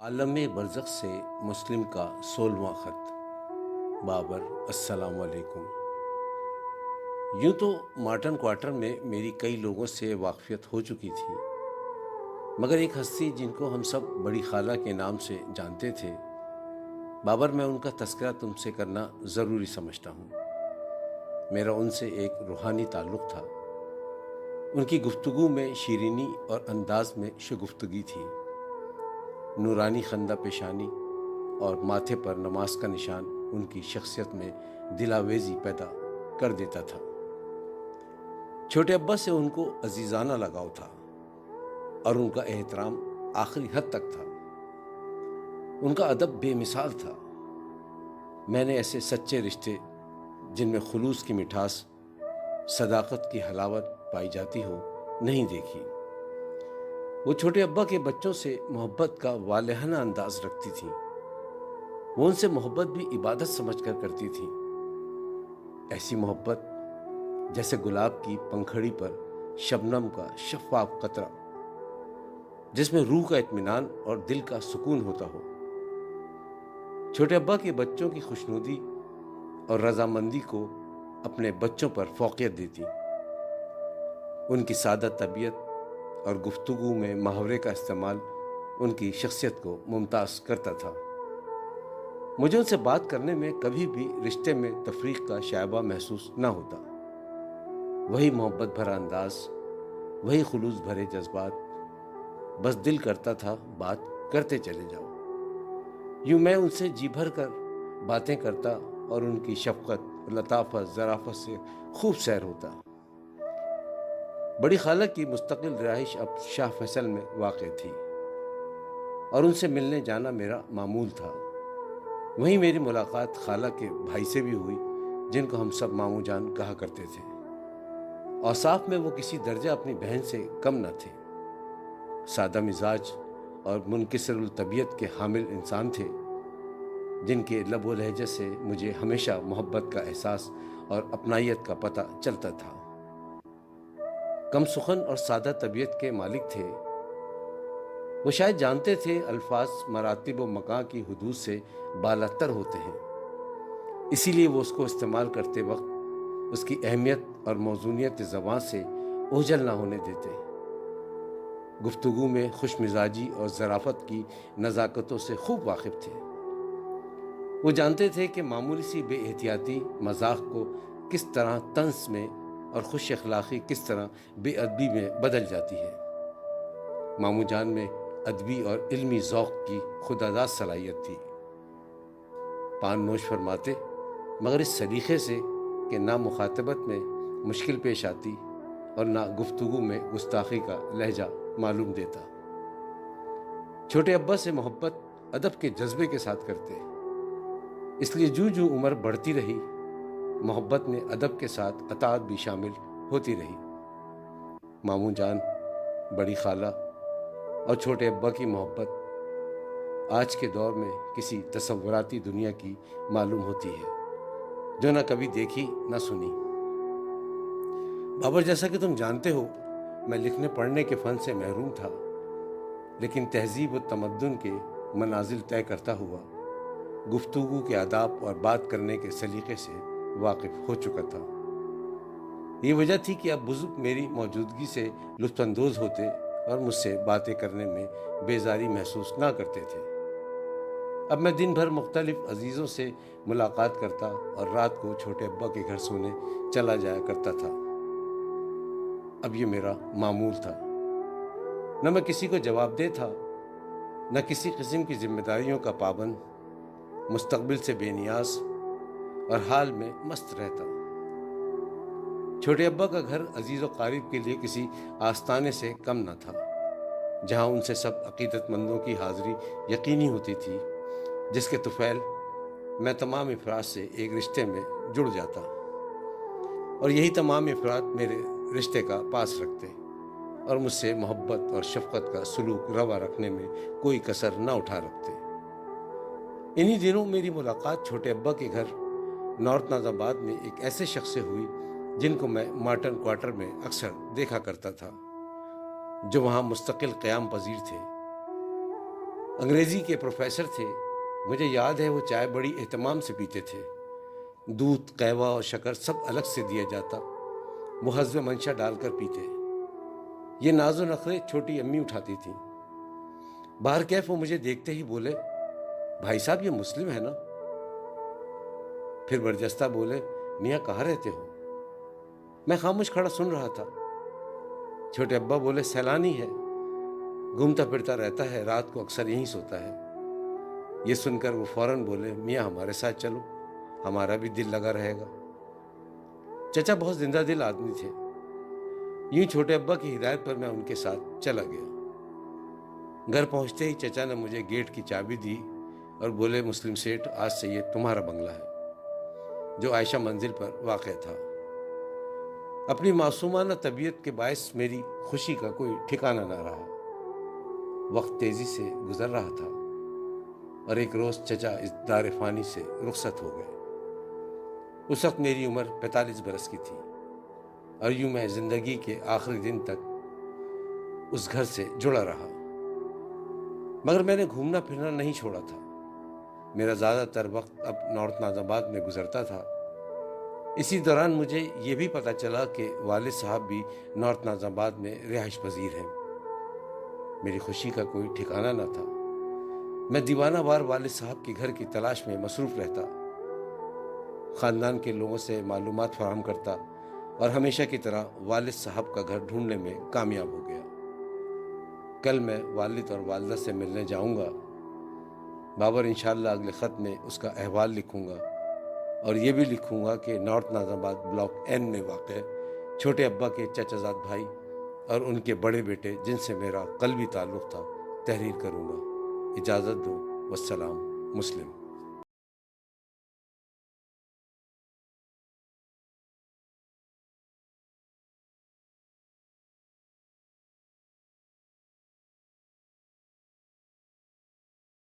عالم برزخ سے مسلم کا 16واں خط۔ بابر، السلام علیکم۔ یوں تو مارٹن کوارٹر میں میری کئی لوگوں سے واقفیت ہو چکی تھی، مگر ایک ہستی جن کو ہم سب بڑی خالہ کے نام سے جانتے تھے، بابر، میں ان کا تذکرہ تم سے کرنا ضروری سمجھتا ہوں۔ میرا ان سے ایک روحانی تعلق تھا۔ ان کی گفتگو میں شیرینی اور انداز میں شگفتگی تھی۔ نورانی خندہ پیشانی اور ماتھے پر نماز کا نشان ان کی شخصیت میں دلاویزی پیدا کر دیتا تھا۔ چھوٹے ابا سے ان کو عزیزانہ لگاؤ تھا اور ان کا احترام آخری حد تک تھا۔ ان کا ادب بے مثال تھا۔ میں نے ایسے سچے رشتے جن میں خلوص کی مٹھاس، صداقت کی حلاوت پائی جاتی ہو، نہیں دیکھی۔ وہ چھوٹے ابا کے بچوں سے محبت کا والہانہ انداز رکھتی تھیں۔ وہ ان سے محبت بھی عبادت سمجھ کر کرتی تھیں، ایسی محبت جیسے گلاب کی پنکھڑی پر شبنم کا شفاف قطرہ، جس میں روح کا اطمینان اور دل کا سکون ہوتا ہو۔ چھوٹے ابا کے بچوں کی خوشنودی اور رضامندی کو اپنے بچوں پر فوقیت دیتی۔ ان کی سادہ طبیعت اور گفتگو میں محاورے کا استعمال ان کی شخصیت کو ممتاز کرتا تھا۔ مجھے ان سے بات کرنے میں کبھی بھی رشتے میں تفریق کا شائبہ محسوس نہ ہوتا۔ وہی محبت بھرا انداز، وہی خلوص بھرے جذبات، بس دل کرتا تھا بات کرتے چلے جاؤ۔ یوں میں ان سے جی بھر کر باتیں کرتا اور ان کی شفقت، لطافت، ظرافت سے خوب سیر ہوتا۔ بڑی خالہ کی مستقل رہائش اب شاہ فیصل میں واقع تھی اور ان سے ملنے جانا میرا معمول تھا۔ وہیں میری ملاقات خالہ کے بھائی سے بھی ہوئی، جن کو ہم سب ماموں جان کہا کرتے تھے۔ اوصاف میں وہ کسی درجہ اپنی بہن سے کم نہ تھے۔ سادہ مزاج اور منکسر الطبیعت کے حامل انسان تھے، جن کے لب و لہجے سے مجھے ہمیشہ محبت کا احساس اور اپنائیت کا پتہ چلتا تھا۔ کم سخن اور سادہ طبیعت کے مالک تھے۔ وہ شاید جانتے تھے الفاظ مراتب و مقام کی حدود سے بالاتر ہوتے ہیں، اسی لیے وہ اس کو استعمال کرتے وقت اس کی اہمیت اور موزونیت زبان سے اوجھل نہ ہونے دیتے۔ گفتگو میں خوش مزاجی اور ظرافت کی نزاکتوں سے خوب واقف تھے۔ وہ جانتے تھے کہ معمولی سی بے احتیاطی مذاق کو کس طرح طنز میں اور خوش اخلاقی کس طرح بے ادبی میں بدل جاتی ہے۔ ماموں جان میں ادبی اور علمی ذوق کی خودآزاد صلاحیت تھی۔ پان نوش فرماتے، مگر اس سلیقے سے کہ نہ مخاطبت میں مشکل پیش آتی اور نہ گفتگو میں گستاخی کا لہجہ معلوم دیتا۔ چھوٹے ابا سے محبت ادب کے جذبے کے ساتھ کرتے، اس لیے جو جو عمر بڑھتی رہی، محبت میں ادب کے ساتھ اطاعت بھی شامل ہوتی رہی۔ ماموں جان، بڑی خالہ اور چھوٹے ابا کی محبت آج کے دور میں کسی تصوراتی دنیا کی معلوم ہوتی ہے، جو نہ کبھی دیکھی نہ سنی۔ بابر، جیسا کہ تم جانتے ہو، میں لکھنے پڑھنے کے فن سے محروم تھا، لیکن تہذیب و تمدن کے منازل طے کرتا ہوا گفتگو کے آداب اور بات کرنے کے سلیقے سے واقف ہو چکا تھا۔ یہ وجہ تھی کہ اب بزرگ میری موجودگی سے لطف اندوز ہوتے اور مجھ سے باتیں کرنے میں بیزاری محسوس نہ کرتے تھے۔ اب میں دن بھر مختلف عزیزوں سے ملاقات کرتا اور رات کو چھوٹے ابا کے گھر سونے چلا جایا کرتا تھا۔ اب یہ میرا معمول تھا۔ نہ میں کسی کو جواب دہ تھا، نہ کسی قسم کی ذمہ داریوں کا پابند، مستقبل سے بے نیاز اور حال میں مست رہتا۔ چھوٹے ابا کا گھر عزیز و قارب کے لیے کسی آستانے سے کم نہ تھا، جہاں ان سے سب عقیدت مندوں کی حاضری یقینی ہوتی تھی، جس کے طفیل میں تمام افراد سے ایک رشتے میں جڑ جاتا اور یہی تمام افراد میرے رشتے کا پاس رکھتے اور مجھ سے محبت اور شفقت کا سلوک روا رکھنے میں کوئی کسر نہ اٹھا رکھتے۔ انہی دنوں میری ملاقات چھوٹے ابا کے گھر نارتھ ناز آباد میں ایک ایسے شخص سے ہوئی جن کو میں مارٹن کوارٹر میں اکثر دیکھا کرتا تھا، جو وہاں مستقل قیام پذیر تھے۔ انگریزی کے پروفیسر تھے. مجھے یاد ہے وہ چائے بڑی اہتمام سے پیتے تھے. دودھ، قہوہ اور شکر سب الگ سے دیا جاتا. وہ حسب منشا ڈال کر پیتے. یہ ناز و نخرے چھوٹی امی اٹھاتی تھیں. باہر کیف وہ مجھے دیکھتے ہی بولے، بھائی صاحب یہ مسلم ہے نا؟ پھر برجستہ بولے، میاں کہاں رہتے ہو؟ میں خاموش کھڑا سن رہا تھا. چھوٹے ابا بولے، سیلانی ہے، گھومتا پھرتا رہتا ہے، رات کو اکثر یہیں سوتا ہے. یہ سن کر وہ فوراً بولے، میاں ہمارے ساتھ چلو، ہمارا بھی دل لگا رہے گا. چچا بہت زندہ دل آدمی تھے. یوں چھوٹے ابا کی ہدایت پر میں ان کے ساتھ چلا گیا. گھر پہنچتے ہی چچا نے مجھے گیٹ کی چابی دی اور بولے، مسلم سیٹھ، آج سے یہ تمہارا بنگلہ ہے، جو عائشہ منزل پر واقع تھا. اپنی معصومانہ طبیعت کے باعث میری خوشی کا کوئی ٹھکانہ نہ رہا. وقت تیزی سے گزر رہا تھا اور ایک روز چچا اس دار فانی سے رخصت ہو گئے. اس وقت میری عمر 45 برس کی تھی اور یوں میں زندگی کے آخری دن تک اس گھر سے جڑا رہا. مگر میں نے گھومنا پھرنا نہیں چھوڑا تھا. میرا زیادہ تر وقت اب نارتھ ناظم آباد میں گزرتا تھا. اسی دوران مجھے یہ بھی پتہ چلا کہ والد صاحب بھی نارتھ ناظم آباد میں رہائش پذیر ہیں. میری خوشی کا کوئی ٹھکانہ نہ تھا. میں دیوانہ وار والد صاحب کے گھر کی تلاش میں مصروف رہتا، خاندان کے لوگوں سے معلومات فراہم کرتا اور ہمیشہ کی طرح والد صاحب کا گھر ڈھونڈنے میں کامیاب ہو گیا. کل میں والد اور والدہ سے ملنے جاؤں گا. بابر انشاءاللہ اگلے خط میں اس کا احوال لکھوں گا اور یہ بھی لکھوں گا کہ نارتھ ناظم آباد بلاک این میں واقع چھوٹے ابا کے چچا زاد بھائی اور ان کے بڑے بیٹے جن سے میرا قلبی تعلق تھا تحریر کروں گا. اجازت دو. والسلام. مسلم.